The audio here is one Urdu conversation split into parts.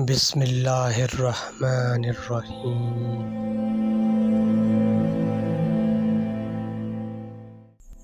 بسم اللہ الرحمن الرحیم۔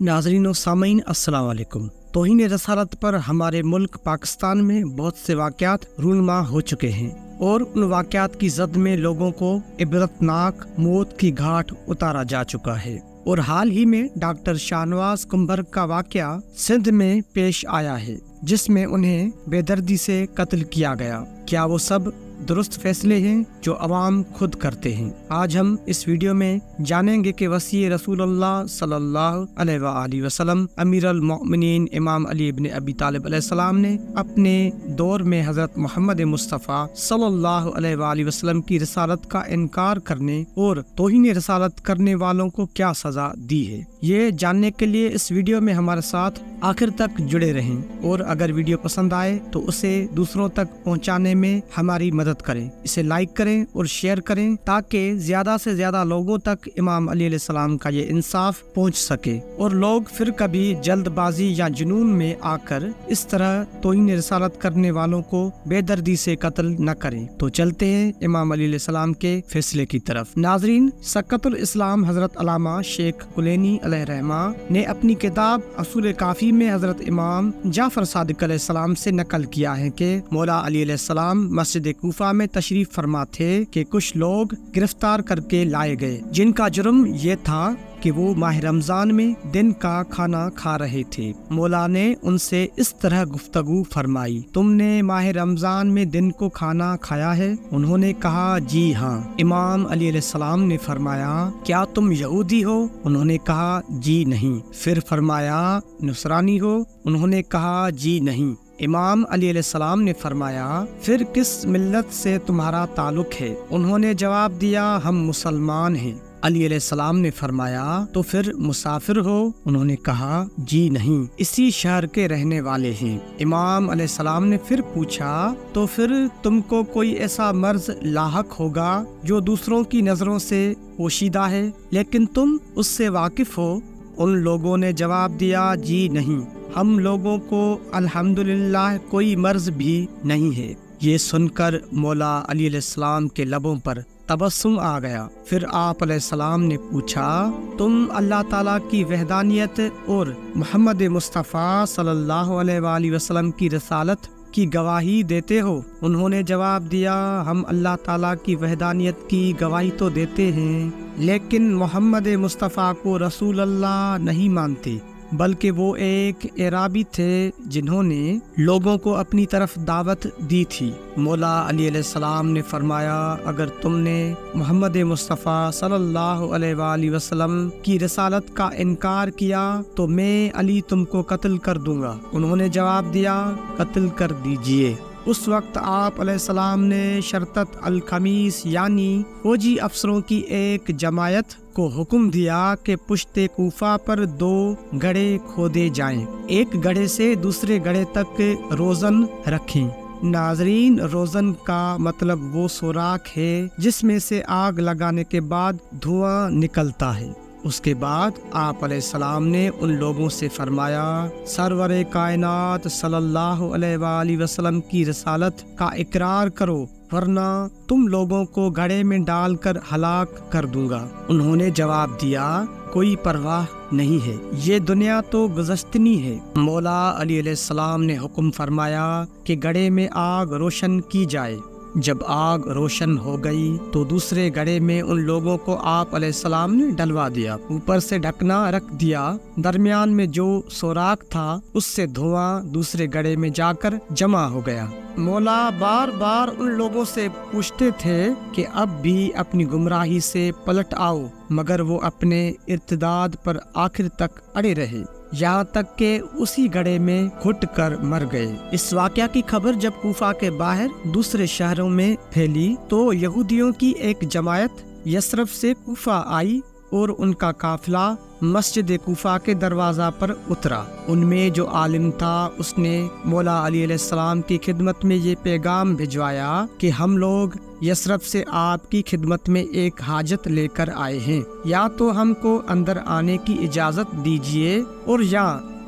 ناظرین و سامعین السلام علیکم۔ توہین رسالت پر ہمارے ملک پاکستان میں بہت سے واقعات رونما ہو چکے ہیں اور ان واقعات کی زد میں لوگوں کو عبرتناک موت کی گھاٹ اتارا جا چکا ہے، اور حال ہی میں ڈاکٹر شاہنواز کنبھر کا واقعہ سندھ میں پیش آیا ہے جس میں انہیں بے دردی سے قتل کیا گیا۔ کیا وہ سب درست فیصلے ہیں جو عوام خود کرتے ہیں؟ آج ہم اس ویڈیو میں جانیں گے کہ وصی رسول اللہ صلی اللہ علیہ وآلہ وسلم امیر المؤمنین امام علی ابن ابی طالب علیہ السلام نے اپنے دور میں حضرت محمد مصطفیٰ صلی اللہ علیہ وآلہ وسلم کی رسالت کا انکار کرنے اور توہین رسالت کرنے والوں کو کیا سزا دی ہے۔ یہ جاننے کے لیے اس ویڈیو میں ہمارے ساتھ آخر تک جڑے رہیں، اور اگر ویڈیو پسند آئے تو اسے دوسروں تک پہنچانے میں ہماری مدد کریں۔ اسے لائک کریں اور شیئر کریں تاکہ زیادہ سے زیادہ لوگوں تک امام علی علیہ السلام کا یہ انصاف پہنچ سکے اور لوگ پھر کبھی جلد بازی یا جنون میں آ کر اس طرح توہین رسالت کرنے والوں کو بے دردی سے قتل نہ کریں۔ تو چلتے ہیں امام علی علیہ السلام کے فیصلے کی طرف۔ ناظرین، سقط الاسلام حضرت علامہ شیخ کلینی علیہ رحمہ نے اپنی کتاب اصول کافی میں حضرت امام جعفر صادق علیہ السلام سے نقل کیا ہے کہ مولا علی علیہ السلام مسجد کوفہ میں تشریف فرما تھے کہ کچھ لوگ گرفتار کر کے لائے گئے جن کا جرم یہ تھا کہ وہ ماہ رمضان میں دن کا کھانا کھا رہے تھے۔ مولا نے ان سے اس طرح گفتگو فرمائی، تم نے ماہ رمضان میں دن کو کھانا کھایا ہے؟ انہوں نے کہا جی ہاں۔ امام علی علیہ السلام نے فرمایا، کیا تم یہودی ہو؟ انہوں نے کہا جی نہیں۔ پھر فرمایا، نصرانی ہو؟ انہوں نے کہا جی نہیں۔ امام علی علیہ السلام نے فرمایا، پھر کس ملت سے تمہارا تعلق ہے؟ انہوں نے جواب دیا، ہم مسلمان ہیں۔ علی علیہ السلام نے فرمایا، تو پھر مسافر ہو؟ انہوں نے کہا جی نہیں، اسی شہر کے رہنے والے ہیں۔ امام علیہ السلام نے پھر پوچھا، تو پھر تم کو کوئی ایسا مرض لاحق ہوگا جو دوسروں کی نظروں سے پوشیدہ ہے لیکن تم اس سے واقف ہو؟ ان لوگوں نے جواب دیا، جی نہیں، ہم لوگوں کو الحمدللہ کوئی مرض بھی نہیں ہے۔ یہ سن کر مولا علی علیہ السلام کے لبوں پر تبسم آ گیا۔ پھر آپ علیہ السلام نے پوچھا، تم اللہ تعالیٰ کی وحدانیت اور محمد مصطفیٰ صلی اللہ علیہ وآلہ وسلم کی رسالت کی گواہی دیتے ہو؟ انہوں نے جواب دیا، ہم اللہ تعالیٰ کی وحدانیت کی گواہی تو دیتے ہیں لیکن محمد مصطفیٰ کو رسول اللہ نہیں مانتے، بلکہ وہ ایک اعرابی تھے جنہوں نے لوگوں کو اپنی طرف دعوت دی تھی۔ مولا علی علیہ السلام نے فرمایا، اگر تم نے محمد مصطفیٰ صلی اللہ علیہ وآلہ وسلم کی رسالت کا انکار کیا تو میں علی تم کو قتل کر دوں گا۔ انہوں نے جواب دیا، قتل کر دیجئے۔ اس وقت آپ علیہ السلام نے شرطت الخمیس یعنی فوجی افسروں کی ایک جماعت کو حکم دیا کہ پشت کوفہ پر 2 گڑھے کھودے جائیں، ایک گڑھے سے دوسرے گڑھے تک روزن رکھیں۔ ناظرین، روزن کا مطلب وہ سوراخ ہے جس میں سے آگ لگانے کے بعد دھواں نکلتا ہے۔ اس کے بعد آپ علیہ السلام نے ان لوگوں سے فرمایا، سرور کائنات صلی اللہ علیہ وآلہ وسلم کی رسالت کا اقرار کرو ورنہ تم لوگوں کو گڑھے میں ڈال کر ہلاک کر دوں گا۔ انہوں نے جواب دیا، کوئی پرواہ نہیں ہے، یہ دنیا تو گزشتنی ہے۔ مولا علی علیہ السلام نے حکم فرمایا کہ گڑھے میں آگ روشن کی جائے۔ جب آگ روشن ہو گئی تو دوسرے گڑھے میں ان لوگوں کو آپ علیہ السلام نے ڈلوا دیا، اوپر سے ڈھکنا رکھ دیا، درمیان میں جو سوراخ تھا اس سے دھواں دوسرے گڑھے میں جا کر جمع ہو گیا۔ مولا بار بار ان لوگوں سے پوچھتے تھے کہ اب بھی اپنی گمراہی سے پلٹ آؤ، مگر وہ اپنے ارتداد پر آخر تک اڑے رہے، یہاں تک کہ اسی گڑھے میں گھٹ کر مر گئے۔ اس واقعہ کی خبر جب کوفہ کے باہر دوسرے شہروں میں پھیلی تو یہودیوں کی ایک جماعت یثرب سے کوفہ آئی اور ان کا قافلہ مسجد کوفہ کے دروازہ پر اترا۔ ان میں جو عالم تھا اس نے مولا علی علیہ السلام کی خدمت میں یہ پیغام بھجوایا کہ ہم لوگ یثرب سے آپ کی خدمت میں ایک حاجت لے کر آئے ہیں، یا تو ہم کو اندر آنے کی اجازت دیجیے اور یا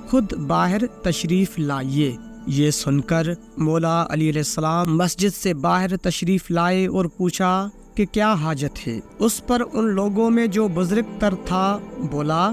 خود باہر تشریف لائیے۔ یہ سن کر مولا علی علیہ السلام مسجد سے باہر تشریف لائے اور پوچھا کہ کیا حاجت ہے۔ اس پر ان لوگوں میں جو بزرگ تر تھا بولا،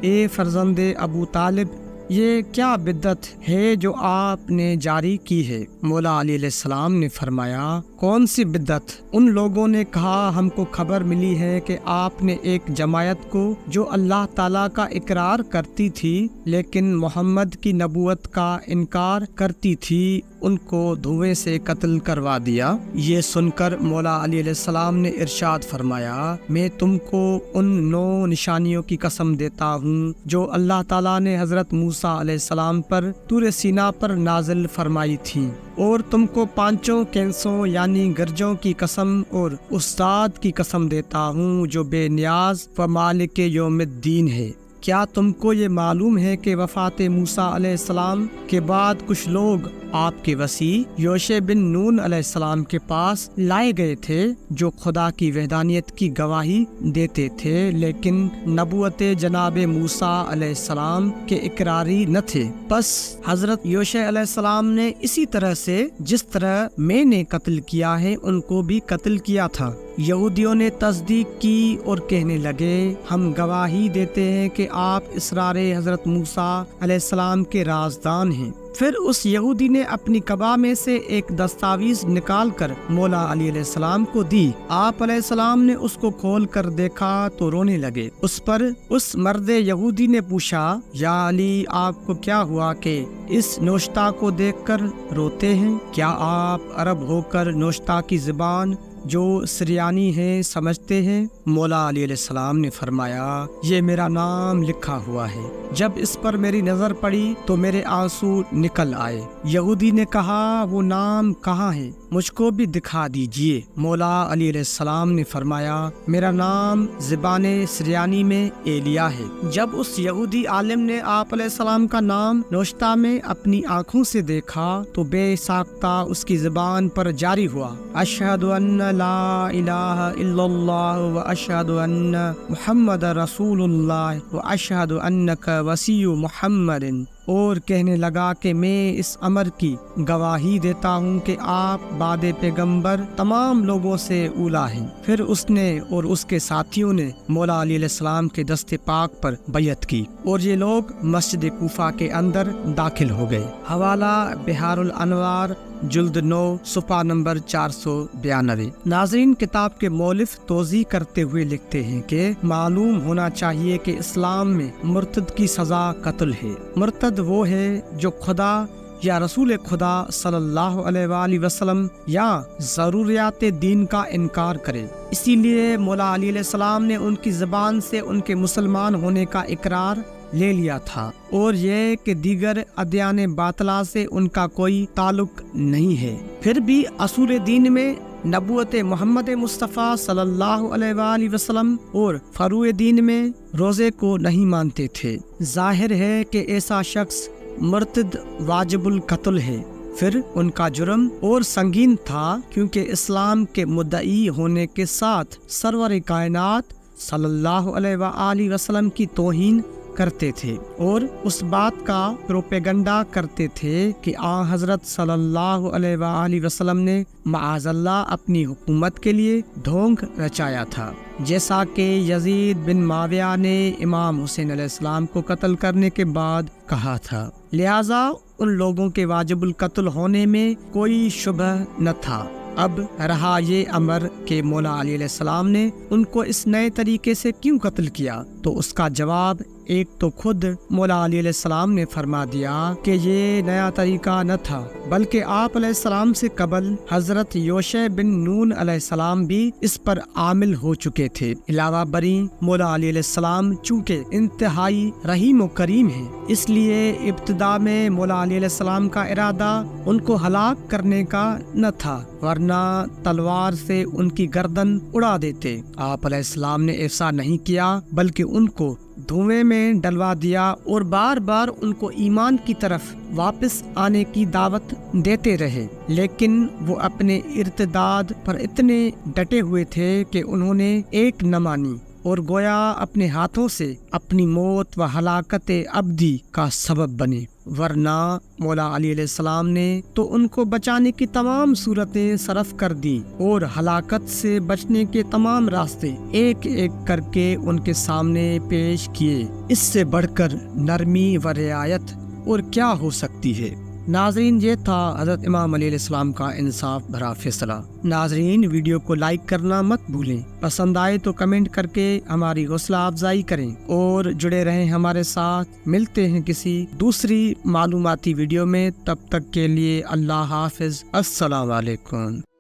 اے فرزند ابو طالب، یہ کیا بدعت ہے جو آپ نے جاری کی ہے؟ مولا علی علیہ السلام نے فرمایا، کون سی بدعت؟ ان لوگوں نے کہا، ہم کو خبر ملی ہے کہ آپ نے ایک جماعت کو جو اللہ تعالیٰ کا اقرار کرتی تھی لیکن محمد کی نبوت کا انکار کرتی تھی، ان کو دھویں سے قتل کروا دیا۔ یہ سن کر مولا علی علیہ السلام نے ارشاد فرمایا، میں تم کو ان 9 نشانیوں کی قسم دیتا ہوں جو اللہ تعالیٰ نے حضرت موسیٰ علیہ السلام پر طور سینا پر نازل فرمائی تھی، اور تم کو 5 کینسوں یعنی گرجوں کی قسم اور استاد کی قسم دیتا ہوں جو بے نیاز و مالک یوم الدین ہے۔ کیا تم کو یہ معلوم ہے کہ وفات موسیٰ علیہ السلام کے بعد کچھ لوگ آپ کے وسیع یوشع بن نون علیہ السلام کے پاس لائے گئے تھے جو خدا کی وحدانیت کی گواہی دیتے تھے لیکن نبوت جناب موسیٰ علیہ السلام کے اقراری نہ تھے؟ بس حضرت یوشع علیہ السلام نے اسی طرح سے جس طرح میں نے قتل کیا ہے ان کو بھی قتل کیا تھا۔ یہودیوں نے تصدیق کی اور کہنے لگے، ہم گواہی دیتے ہیں کہ آپ اسرار حضرت موسیٰ علیہ السلام کے رازدان ہیں۔ پھر اس یہودی نے اپنی قبا میں سے ایک دستاویز نکال کر مولا علی علیہ السلام کو دی۔ آپ علیہ السلام نے اس کو کھول کر دیکھا تو رونے لگے۔ اس پر اس مرد یہودی نے پوچھا، یا علی، آپ کو کیا ہوا کہ اس نوشتہ کو دیکھ کر روتے ہیں؟ کیا آپ عرب ہو کر نوشتہ کی زبان جو سریانی ہے سمجھتے ہیں؟ مولا علی علیہ السلام نے فرمایا، یہ میرا نام لکھا ہوا ہے۔ جب اس پر میری نظر پڑی تو میرے آنسو نکل آئے۔ یہودی نے کہا، وہ نام کہاں ہے؟ مجھ کو بھی دکھا دیجئے۔ مولا علی علیہ السلام نے فرمایا، میرا نام زبان سریانی میں ایلیا ہے۔ جب اس یہودی عالم نے آپ علیہ السلام کا نام نوشتہ میں اپنی آنکھوں سے دیکھا تو بے ساختہ اس کی زبان پر جاری ہوا، اشہد ان لا الہ الا اللہ و اشہد ان محمد رسول اللہ و اشہد انک وصی محمد، اور کہنے لگا کہ میں اس امر کی گواہی دیتا ہوں کہ آپ بعد پیغمبر تمام لوگوں سے اولا ہیں۔ پھر اس نے اور اس کے ساتھیوں نے مولا علی علیہ السلام کے دست پاک پر بیعت کی اور یہ لوگ مسجد کوفہ کے اندر داخل ہو گئے۔ حوالہ بحار الانوار جلد 9 صفحہ نمبر 492۔ ناظرین، کتاب کے مؤلف توضیح کرتے ہوئے لکھتے ہیں کہ معلوم ہونا چاہیے کہ اسلام میں مرتد کی سزا قتل ہے۔ مرتد وہ ہے جو خدا یا رسول خدا صلی اللہ علیہ وآلہ وسلم یا ضروریات دین کا انکار کرے۔ اسی لیے مولا علی علیہ السلام نے ان کی زبان سے ان کے مسلمان ہونے کا اقرار لے لیا تھا، اور یہ کہ دیگر ادیان باطلہ سے ان کا کوئی تعلق نہیں ہے۔ پھر بھی اصول دین میں نبوت محمد مصطفیٰ صلی اللہ علیہ وآلہ وسلم اور فروع دین میں روزے کو نہیں مانتے تھے۔ ظاہر ہے کہ ایسا شخص مرتد واجب القتل ہے۔ پھر ان کا جرم اور سنگین تھا کیونکہ اسلام کے مدعی ہونے کے ساتھ سرور کائنات صلی اللہ علیہ وآلہ وسلم کی توہین کرتے تھے اور اس بات کا پروپیگنڈا کرتے تھے کہ حضرت صلی اللہ علیہ وآلہ وسلم نے معاذ اللہ اپنی حکومت کے لیے ڈھونگ رچایا تھا، جیسا کہ یزید بن معاویہ نے امام حسین علیہ السلام کو قتل کرنے کے بعد کہا تھا۔ لہذا ان لوگوں کے واجب القتل ہونے میں کوئی شبہ نہ تھا۔ اب رہا یہ امر کہ مولا علی علیہ السلام نے ان کو اس نئے طریقے سے کیوں قتل کیا، تو اس کا جواب ایک تو خود مولا علی علیہ السلام نے فرما دیا کہ یہ نیا طریقہ نہ تھا، بلکہ آپ علیہ السلام سے قبل حضرت یوشع بن نون علیہ السلام بھی اس پر عامل ہو چکے تھے۔ علاوہ بری مولا علی علیہ السلام چونکہ انتہائی رحیم و کریم ہیں، اس لیے ابتدا میں مولا علی علیہ السلام کا ارادہ ان کو ہلاک کرنے کا نہ تھا، ورنہ تلوار سے ان کی گردن اڑا دیتے۔ آپ علیہ السلام نے ایسا نہیں کیا، بلکہ ان کو دھوئیں میں ڈلوا دیا اور بار بار ان کو ایمان کی طرف واپس آنے کی دعوت دیتے رہے، لیکن وہ اپنے ارتداد پر اتنے ڈٹے ہوئے تھے کہ انہوں نے ایک نہ مانی اور گویا اپنے ہاتھوں سے اپنی موت و ہلاکت ابدی کا سبب بنے۔ ورنہ مولا علی علیہ السلام نے تو ان کو بچانے کی تمام صورتیں صرف کر دی اور ہلاکت سے بچنے کے تمام راستے ایک ایک کر کے ان کے سامنے پیش کیے۔ اس سے بڑھ کر نرمی و رعایت اور کیا ہو سکتی ہے۔ ناظرین، یہ تھا حضرت امام علی علیہ السلام کا انصاف بھرا فیصلہ۔ ناظرین، ویڈیو کو لائک کرنا مت بھولیں، پسند آئے تو کمنٹ کر کے ہماری حوصلہ افزائی کریں اور جڑے رہیں ہمارے ساتھ۔ ملتے ہیں کسی دوسری معلوماتی ویڈیو میں، تب تک کے لیے اللہ حافظ، السلام علیکم۔